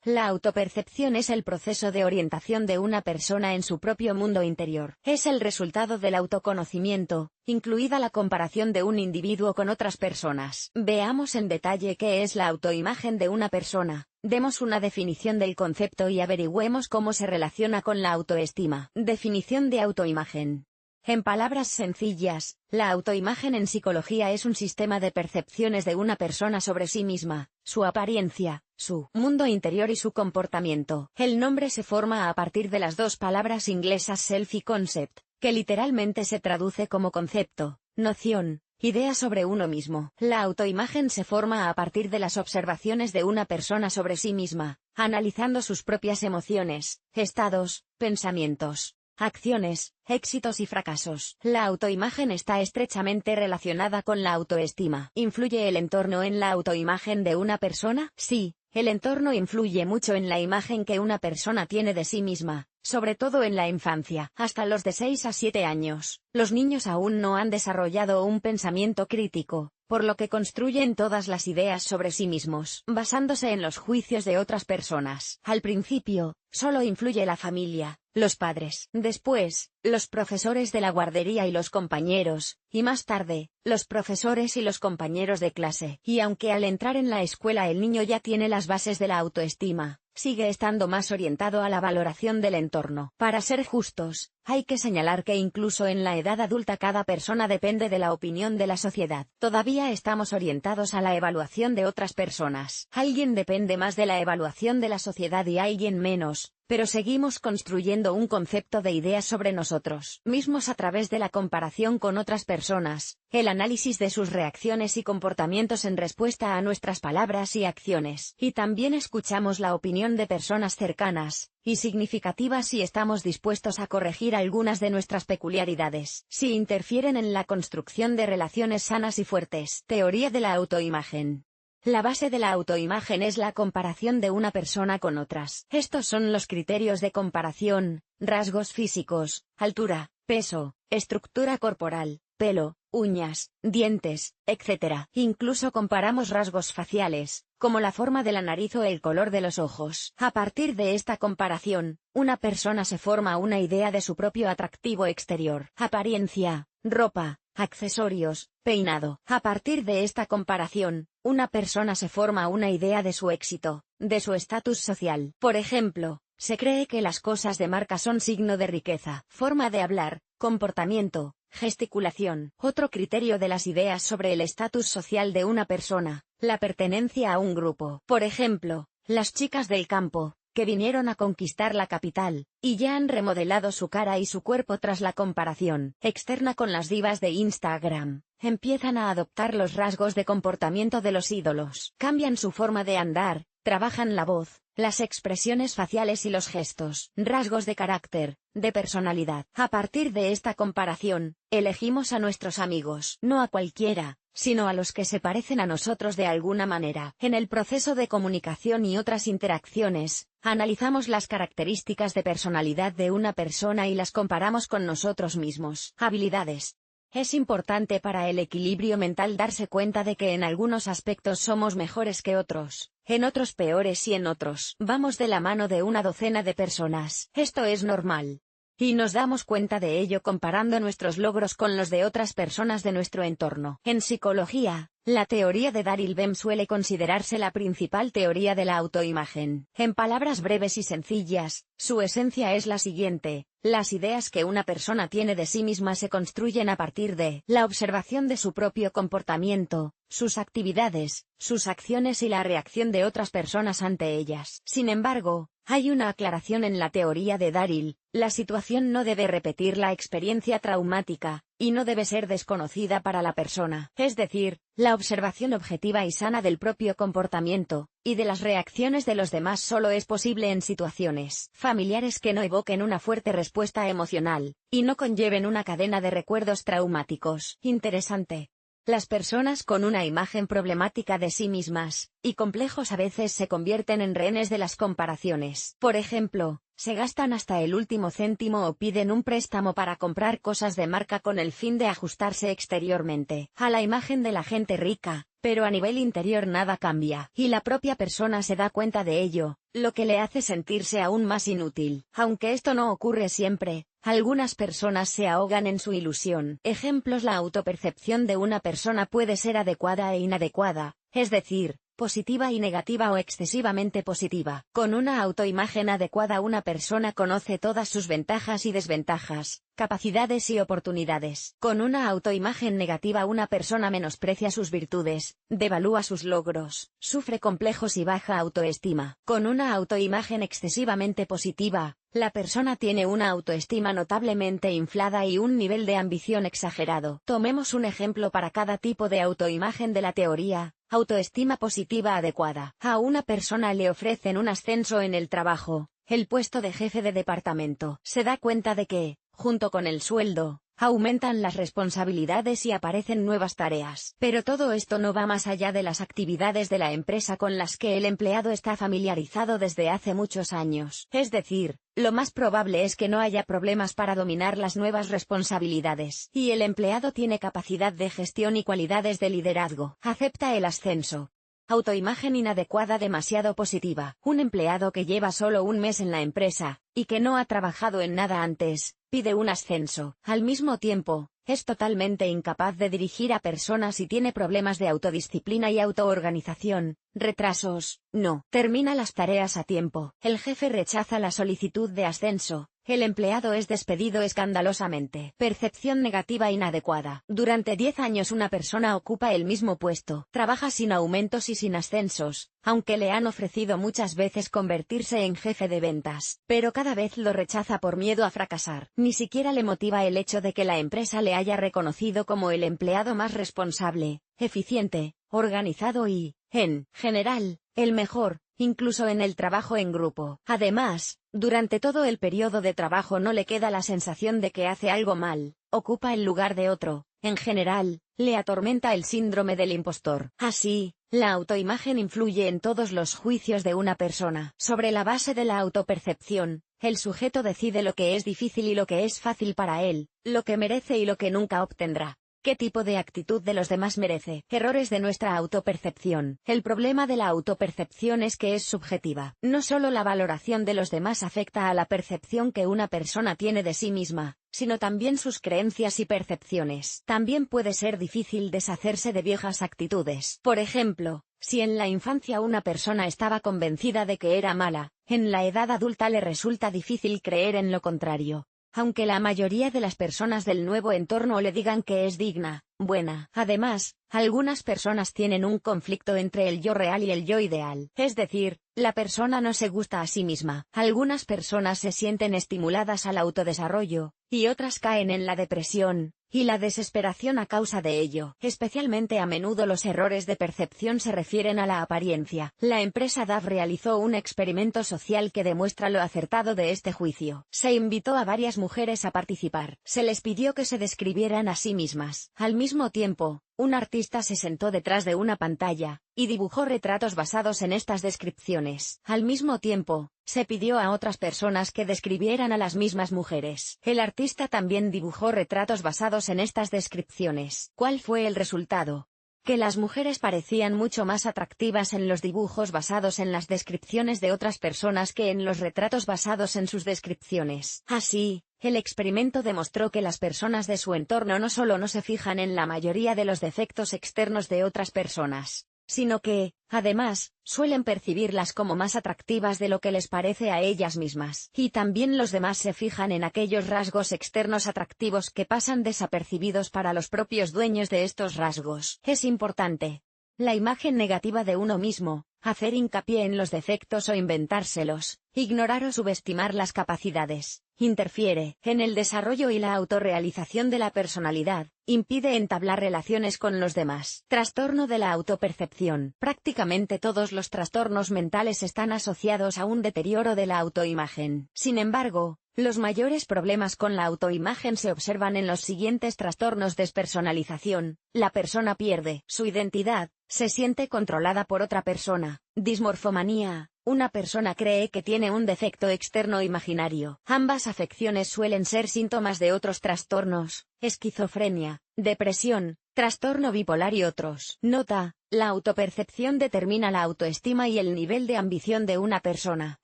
La autopercepción es el proceso de orientación de una persona en su propio mundo interior. Es el resultado del autoconocimiento, incluida la comparación de un individuo con otras personas. Veamos en detalle qué es la autoimagen de una persona. Demos una definición del concepto y averigüemos cómo se relaciona con la autoestima. Definición de autoimagen. En palabras sencillas, la autoimagen en psicología es un sistema de percepciones de una persona sobre sí misma, su apariencia, su mundo interior y su comportamiento. El nombre se forma a partir de las dos palabras inglesas self y concept, que literalmente se traduce como concepto, noción, idea sobre uno mismo. La autoimagen se forma a partir de las observaciones de una persona sobre sí misma, analizando sus propias emociones, estados, pensamientos, acciones, éxitos y fracasos. La autoimagen está estrechamente relacionada con la autoestima. ¿Influye el entorno en la autoimagen de una persona? Sí, el entorno influye mucho en la imagen que una persona tiene de sí misma, sobre todo en la infancia. Hasta los de 6 a 7 años, los niños aún no han desarrollado un pensamiento crítico, por lo que construyen todas las ideas sobre sí mismos, basándose en los juicios de otras personas. Al principio, solo influye la familia, los padres, después, los profesores de la guardería y los compañeros, y más tarde, los profesores y los compañeros de clase. Y aunque al entrar en la escuela el niño ya tiene las bases de la autoestima, sigue estando más orientado a la valoración del entorno. Para ser justos, hay que señalar que incluso en la edad adulta cada persona depende de la opinión de la sociedad. Todavía estamos orientados a la evaluación de otras personas. Alguien depende más de la evaluación de la sociedad y alguien menos, pero seguimos construyendo un concepto de ideas sobre nosotros mismos a través de la comparación con otras personas, el análisis de sus reacciones y comportamientos en respuesta a nuestras palabras y acciones. Y también escuchamos la opinión de personas cercanas y significativas y estamos dispuestos a corregir algunas de nuestras peculiaridades si interfieren en la construcción de relaciones sanas y fuertes. Teoría de la autoimagen. La base de la autoimagen es la comparación de una persona con otras. Estos son los criterios de comparación: rasgos físicos, altura, peso, estructura corporal, pelo, uñas, dientes, etc. Incluso comparamos rasgos faciales, como la forma de la nariz o el color de los ojos. A partir de esta comparación, una persona se forma una idea de su propio atractivo exterior, apariencia, ropa, accesorios, peinado. A partir de esta comparación, una persona se forma una idea de su éxito, de su estatus social. Por ejemplo, se cree que las cosas de marca son signo de riqueza. Forma de hablar, comportamiento, gesticulación. Otro criterio de las ideas sobre el estatus social de una persona, la pertenencia a un grupo. Por ejemplo, las chicas del campo, que vinieron a conquistar la capital, y ya han remodelado su cara y su cuerpo tras la comparación externa con las divas de Instagram, empiezan a adoptar los rasgos de comportamiento de los ídolos. Cambian su forma de andar, trabajan la voz, las expresiones faciales y los gestos. Rasgos de carácter, de personalidad. A partir de esta comparación, elegimos a nuestros amigos, no a cualquiera, sino a los que se parecen a nosotros de alguna manera. En el proceso de comunicación y otras interacciones, analizamos las características de personalidad de una persona y las comparamos con nosotros mismos. Habilidades. Es importante para el equilibrio mental darse cuenta de que en algunos aspectos somos mejores que otros, en otros peores y en otros vamos de la mano de una docena de personas. Esto es normal. Y nos damos cuenta de ello comparando nuestros logros con los de otras personas de nuestro entorno. En psicología, la teoría de Daryl Bem suele considerarse la principal teoría de la autoimagen. En palabras breves y sencillas, su esencia es la siguiente: las ideas que una persona tiene de sí misma se construyen a partir de la observación de su propio comportamiento, sus actividades, sus acciones y la reacción de otras personas ante ellas. Sin embargo, hay una aclaración en la teoría de Daryl: la situación no debe repetir la experiencia traumática, y no debe ser desconocida para la persona. Es decir, la observación objetiva y sana del propio comportamiento, y de las reacciones de los demás solo es posible en situaciones familiares que no evoquen una fuerte respuesta emocional, y no conlleven una cadena de recuerdos traumáticos. Interesante. Las personas con una imagen problemática de sí mismas y complejos a veces se convierten en rehenes de las comparaciones. Por ejemplo, se gastan hasta el último céntimo o piden un préstamo para comprar cosas de marca con el fin de ajustarse exteriormente a la imagen de la gente rica, pero a nivel interior nada cambia, y la propia persona se da cuenta de ello, lo que le hace sentirse aún más inútil. Aunque esto no ocurre siempre, algunas personas se ahogan en su ilusión. Ejemplos: la autopercepción de una persona puede ser adecuada e inadecuada, es decir, positiva y negativa o excesivamente positiva. Con una autoimagen adecuada, una persona conoce todas sus ventajas y desventajas, capacidades y oportunidades. Con una autoimagen negativa, una persona menosprecia sus virtudes, devalúa sus logros, sufre complejos y baja autoestima. Con una autoimagen excesivamente positiva, la persona tiene una autoestima notablemente inflada y un nivel de ambición exagerado. Tomemos un ejemplo para cada tipo de autoimagen de la teoría. Autoestima positiva adecuada. A una persona le ofrecen un ascenso en el trabajo, el puesto de jefe de departamento. Se da cuenta de que, junto con el sueldo, aumentan las responsabilidades y aparecen nuevas tareas. Pero todo esto no va más allá de las actividades de la empresa con las que el empleado está familiarizado desde hace muchos años. Es decir, lo más probable es que no haya problemas para dominar las nuevas responsabilidades, y el empleado tiene capacidad de gestión y cualidades de liderazgo. Acepta el ascenso. Autoimagen inadecuada demasiado positiva. Un empleado que lleva solo un mes en la empresa, y que no ha trabajado en nada antes, pide un ascenso. Al mismo tiempo, es totalmente incapaz de dirigir a personas y tiene problemas de autodisciplina y autoorganización, retrasos, no termina las tareas a tiempo. El jefe rechaza la solicitud de ascenso. El empleado es despedido escandalosamente. Percepción negativa inadecuada. Durante 10 años una persona ocupa el mismo puesto, trabaja sin aumentos y sin ascensos, aunque le han ofrecido muchas veces convertirse en jefe de ventas, pero cada vez lo rechaza por miedo a fracasar. Ni siquiera le motiva el hecho de que la empresa le haya reconocido como el empleado más responsable, eficiente, organizado y, en general, el mejor, incluso en el trabajo en grupo. Además, durante todo el periodo de trabajo no le queda la sensación de que hace algo mal, ocupa el lugar de otro. En general, le atormenta el síndrome del impostor. Así, la autoimagen influye en todos los juicios de una persona. Sobre la base de la autopercepción, el sujeto decide lo que es difícil y lo que es fácil para él, lo que merece y lo que nunca obtendrá. ¿Qué tipo de actitud de los demás merece? Errores de nuestra autopercepción. El problema de la autopercepción es que es subjetiva. No solo la valoración de los demás afecta a la percepción que una persona tiene de sí misma, sino también sus creencias y percepciones. También puede ser difícil deshacerse de viejas actitudes. Por ejemplo, si en la infancia una persona estaba convencida de que era mala, en la edad adulta le resulta difícil creer en lo contrario. Aunque la mayoría de las personas del nuevo entorno le digan que es digna, buena. Además, algunas personas tienen un conflicto entre el yo real y el yo ideal. Es decir, la persona no se gusta a sí misma. Algunas personas se sienten estimuladas al autodesarrollo, y otras caen en la depresión y la desesperación a causa de ello. Especialmente a menudo los errores de percepción se refieren a la apariencia. La empresa DAF realizó un experimento social que demuestra lo acertado de este juicio. Se invitó a varias mujeres a participar. Se les pidió que se describieran a sí mismas. Al mismo tiempo, un artista se sentó detrás de una pantalla y dibujó retratos basados en estas descripciones. Al mismo tiempo, se pidió a otras personas que describieran a las mismas mujeres. El artista también dibujó retratos basados en estas descripciones. ¿Cuál fue el resultado? Que las mujeres parecían mucho más atractivas en los dibujos basados en las descripciones de otras personas que en los retratos basados en sus descripciones. Así, el experimento demostró que las personas de su entorno no solo no se fijan en la mayoría de los defectos externos de otras personas, sino que, además, suelen percibirlas como más atractivas de lo que les parece a ellas mismas. Y también los demás se fijan en aquellos rasgos externos atractivos que pasan desapercibidos para los propios dueños de estos rasgos. Es importante. La imagen negativa de uno mismo, hacer hincapié en los defectos o inventárselos, ignorar o subestimar las capacidades, interfiere en el desarrollo y la autorrealización de la personalidad, impide entablar relaciones con los demás. Trastorno de la autopercepción. Prácticamente todos los trastornos mentales están asociados a un deterioro de la autoimagen. Sin embargo, los mayores problemas con la autoimagen se observan en los siguientes trastornos: despersonalización. La persona pierde su identidad, se siente controlada por otra persona. Dismorfomanía. una persona cree que tiene un defecto externo imaginario. Ambas afecciones suelen ser síntomas de otros trastornos, esquizofrenia, depresión, trastorno bipolar y otros. Nota: la autopercepción determina la autoestima y el nivel de ambición de una persona.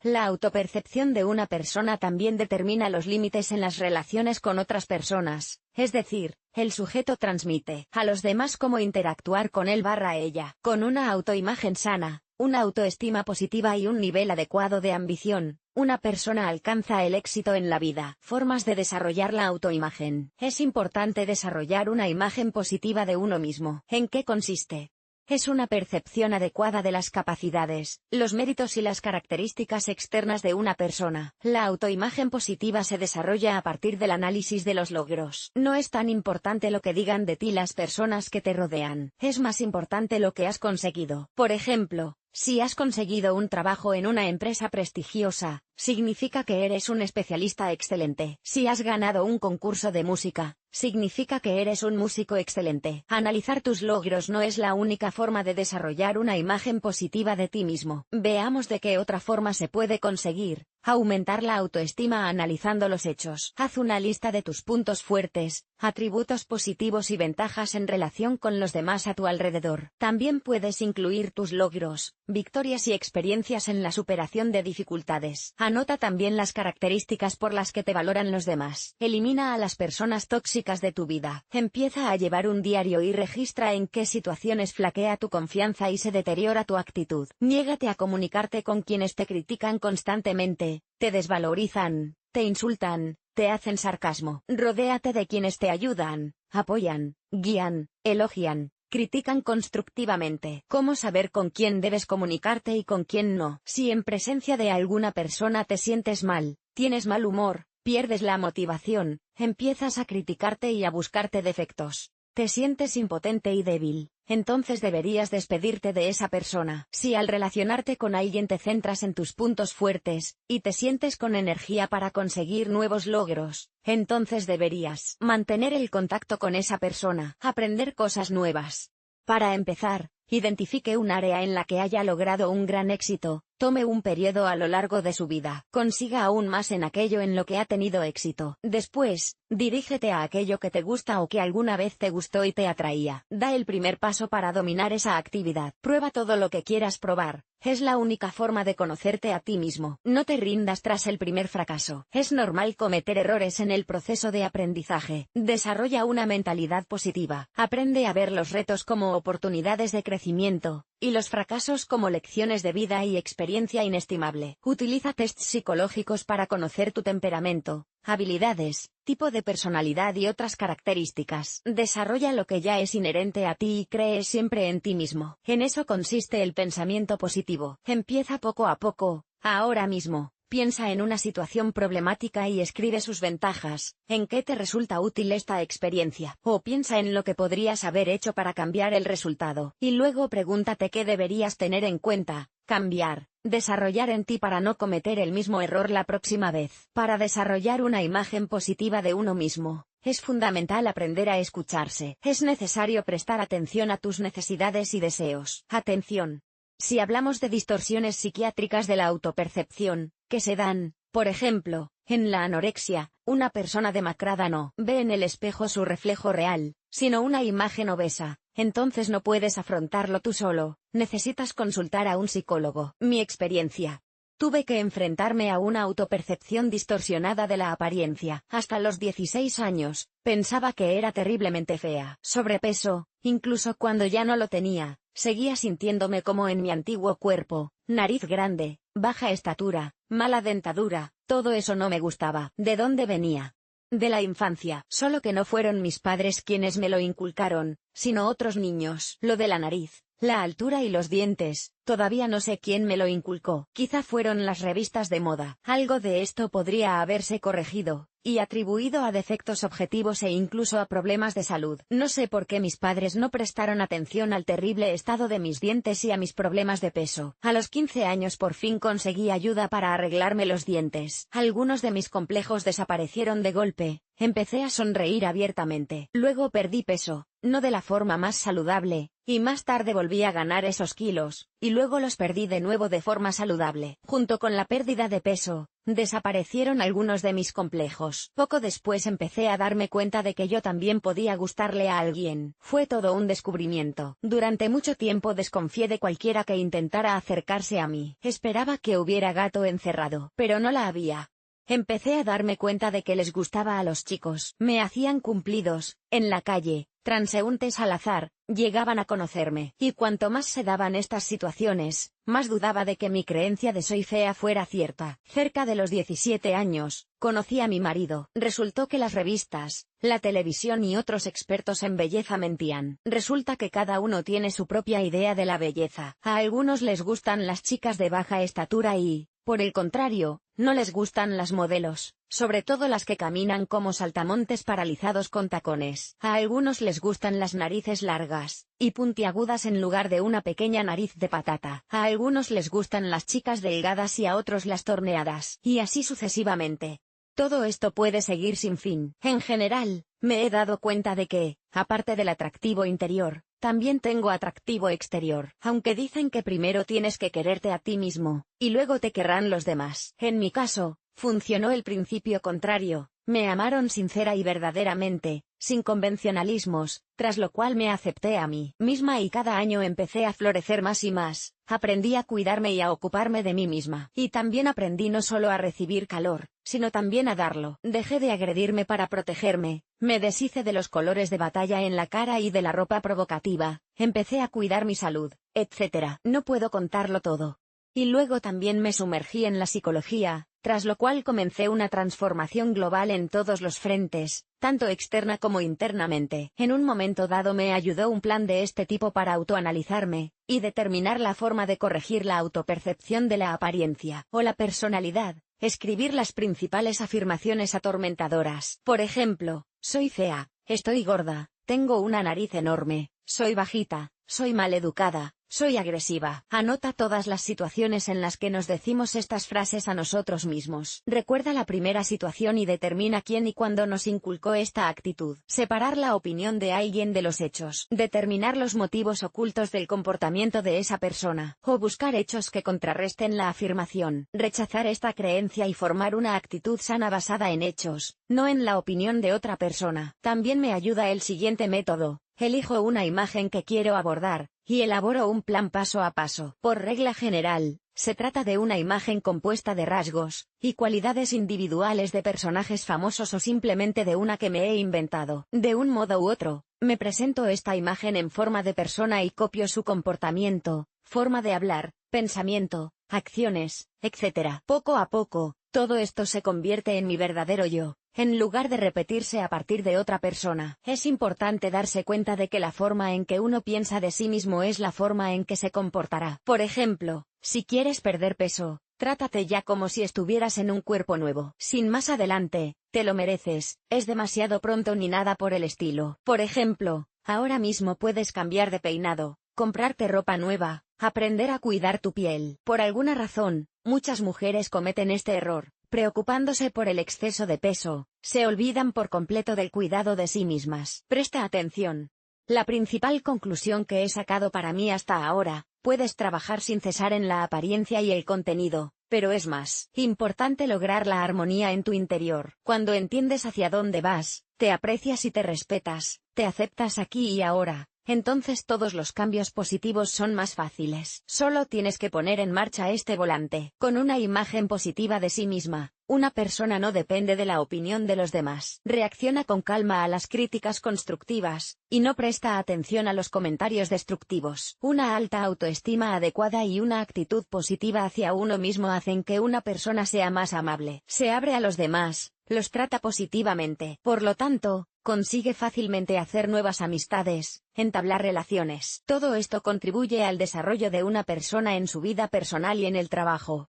La autopercepción de una persona también determina los límites en las relaciones con otras personas, es decir, el sujeto transmite a los demás cómo interactuar con él/ella. Con una autoimagen sana, una autoestima positiva y un nivel adecuado de ambición, una persona alcanza el éxito en la vida. Formas de desarrollar la autoimagen. Es importante desarrollar una imagen positiva de uno mismo. ¿En qué consiste? Es una percepción adecuada de las capacidades, los méritos y las características externas de una persona. La autoimagen positiva se desarrolla a partir del análisis de los logros. No es tan importante lo que digan de ti las personas que te rodean. Es más importante lo que has conseguido. Por ejemplo, si has conseguido un trabajo en una empresa prestigiosa, significa que eres un especialista excelente. Si has ganado un concurso de música, significa que eres un músico excelente. Analizar tus logros no es la única forma de desarrollar una imagen positiva de ti mismo. Veamos de qué otra forma se puede conseguir aumentar la autoestima analizando los hechos. Haz una lista de tus puntos fuertes, atributos positivos y ventajas en relación con los demás a tu alrededor. También puedes incluir tus logros, victorias y experiencias en la superación de dificultades. Anota también las características por las que te valoran los demás. Elimina a las personas tóxicas de tu vida. Empieza a llevar un diario y registra en qué situaciones flaquea tu confianza y se deteriora tu actitud. Niégate a comunicarte con quienes te critican constantemente, te desvalorizan, te insultan, te hacen sarcasmo. Rodéate de quienes te ayudan, apoyan, guían, elogian, critican constructivamente. ¿Cómo saber con quién debes comunicarte y con quién no? Si en presencia de alguna persona te sientes mal, tienes mal humor, pierdes la motivación, empiezas a criticarte y a buscarte defectos, te sientes impotente y débil, entonces deberías despedirte de esa persona. Si al relacionarte con alguien te centras en tus puntos fuertes, y te sientes con energía para conseguir nuevos logros, entonces deberías mantener el contacto con esa persona, aprender cosas nuevas. Para empezar, identifique un área en la que haya logrado un gran éxito, tome un periodo a lo largo de su vida, consiga aún más en aquello en lo que ha tenido éxito. Después, dirígete a aquello que te gusta o que alguna vez te gustó y te atraía. Da el primer paso para dominar esa actividad. Prueba todo lo que quieras probar. Es la única forma de conocerte a ti mismo. No te rindas tras el primer fracaso. Es normal cometer errores en el proceso de aprendizaje. Desarrolla una mentalidad positiva. Aprende a ver los retos como oportunidades de crecimiento, y los fracasos como lecciones de vida y experiencia inestimable. Utiliza tests psicológicos para conocer tu temperamento, habilidades, tipo de personalidad y otras características. Desarrolla lo que ya es inherente a ti y cree siempre en ti mismo. En eso consiste el pensamiento positivo. Empieza poco a poco, ahora mismo. Piensa en una situación problemática y escribe sus ventajas, en qué te resulta útil esta experiencia, o piensa en lo que podrías haber hecho para cambiar el resultado, y luego pregúntate qué deberías tener en cuenta, cambiar, desarrollar en ti para no cometer el mismo error la próxima vez. Para desarrollar una imagen positiva de uno mismo, es fundamental aprender a escucharse. Es necesario prestar atención a tus necesidades y deseos. Atención. Si hablamos de distorsiones psiquiátricas de la autopercepción, que se dan, por ejemplo, en la anorexia, una persona demacrada no ve en el espejo su reflejo real, sino una imagen obesa, entonces no puedes afrontarlo tú solo, necesitas consultar a un psicólogo. Mi experiencia. Tuve que enfrentarme a una autopercepción distorsionada de la apariencia. Hasta los 16 años, pensaba que era terriblemente fea. Sobrepeso, incluso cuando ya no lo tenía, seguía sintiéndome como en mi antiguo cuerpo, nariz grande, baja estatura, mala dentadura, todo eso no me gustaba. ¿De dónde venía? De la infancia, solo que no fueron mis padres quienes me lo inculcaron, sino otros niños. Lo de la nariz, la altura y los dientes, todavía no sé quién me lo inculcó. Quizá fueron las revistas de moda. Algo de esto podría haberse corregido, y atribuido a defectos objetivos e incluso a problemas de salud. No sé por qué mis padres no prestaron atención al terrible estado de mis dientes y a mis problemas de peso. A los 15 años por fin conseguí ayuda para arreglarme los dientes. Algunos de mis complejos desaparecieron de golpe. empecé a sonreír abiertamente. Luego perdí peso, no de la forma más saludable, y más tarde volví a ganar esos kilos, y luego los perdí de nuevo de forma saludable. Junto con la pérdida de peso, desaparecieron algunos de mis complejos. Poco después empecé a darme cuenta de que yo también podía gustarle a alguien. Fue todo un descubrimiento. Durante mucho tiempo desconfié de cualquiera que intentara acercarse a mí. Esperaba que hubiera gato encerrado, pero no la había. Empecé a darme cuenta de que les gustaba a los chicos. Me hacían cumplidos, en la calle, transeúntes al azar, llegaban a conocerme. Y cuanto más se daban estas situaciones, más dudaba de que mi creencia de soy fea fuera cierta. Cerca de los 17 años, conocí a mi marido. Resultó que las revistas, la televisión y otros expertos en belleza mentían. Resulta que cada uno tiene su propia idea de la belleza. A algunos les gustan las chicas de baja estatura y, por el contrario, no les gustan las modelos, sobre todo las que caminan como saltamontes paralizados con tacones. A algunos les gustan las narices largas y puntiagudas en lugar de una pequeña nariz de patata. A algunos les gustan las chicas delgadas y a otros las torneadas. Y así sucesivamente. Todo esto puede seguir sin fin. En general, me he dado cuenta de que, aparte del atractivo interior, también tengo atractivo exterior. Aunque dicen que primero tienes que quererte a ti mismo, y luego te querrán los demás. En mi caso, funcionó el principio contrario. Me amaron sincera y verdaderamente, sin convencionalismos, tras lo cual me acepté a mí misma y cada año empecé a florecer más y más. Aprendí a cuidarme y a ocuparme de mí misma. Y también aprendí no solo a recibir calor, sino también a darlo. Dejé de agredirme para protegerme, me deshice de los colores de batalla en la cara y de la ropa provocativa, empecé a cuidar mi salud, etc. No puedo contarlo todo. Y luego también me sumergí en la psicología, tras lo cual comencé una transformación global en todos los frentes, tanto externa como internamente. En un momento dado me ayudó un plan de este tipo para autoanalizarme, y determinar la forma de corregir la autopercepción de la apariencia, o la personalidad, escribir las principales afirmaciones atormentadoras. Por ejemplo, soy fea, estoy gorda, tengo una nariz enorme, soy bajita, soy maleducada, soy agresiva. Anota todas las situaciones en las que nos decimos estas frases a nosotros mismos. Recuerda la primera situación y determina quién y cuándo nos inculcó esta actitud. Separar la opinión de alguien de los hechos. Determinar los motivos ocultos del comportamiento de esa persona. O buscar hechos que contrarresten la afirmación. Rechazar esta creencia y formar una actitud sana basada en hechos, no en la opinión de otra persona. También me ayuda el siguiente método. Elijo una imagen que quiero abordar, y elaboro un plan paso a paso. Por regla general, se trata de una imagen compuesta de rasgos y cualidades individuales de personajes famosos o simplemente de una que me he inventado. De un modo u otro, me presento esta imagen en forma de persona y copio su comportamiento, forma de hablar, pensamiento, acciones, etc. Poco a poco, todo esto se convierte en mi verdadero yo, en lugar de repetirse a partir de otra persona. Es importante darse cuenta de que la forma en que uno piensa de sí mismo es la forma en que se comportará. Por ejemplo, si quieres perder peso, trátate ya como si estuvieras en un cuerpo nuevo. Sin más adelante, te lo mereces, es demasiado pronto ni nada por el estilo. Por ejemplo, ahora mismo puedes cambiar de peinado, comprarte ropa nueva, aprender a cuidar tu piel. Por alguna razón, muchas mujeres cometen este error. Preocupándose por el exceso de peso, se olvidan por completo del cuidado de sí mismas. Presta atención. La principal conclusión que he sacado para mí hasta ahora, puedes trabajar sin cesar en la apariencia y el contenido, pero es más importante lograr la armonía en tu interior. Cuando entiendes hacia dónde vas, te aprecias y te respetas, te aceptas aquí y ahora, entonces todos los cambios positivos son más fáciles. Solo tienes que poner en marcha este volante. Con una imagen positiva de sí misma, una persona no depende de la opinión de los demás. Reacciona con calma a las críticas constructivas, y no presta atención a los comentarios destructivos. Una alta autoestima adecuada y una actitud positiva hacia uno mismo hacen que una persona sea más amable. Se abre a los demás, los trata positivamente. Por lo tanto, consigue fácilmente hacer nuevas amistades, entablar relaciones. Todo esto contribuye al desarrollo de una persona en su vida personal y en el trabajo.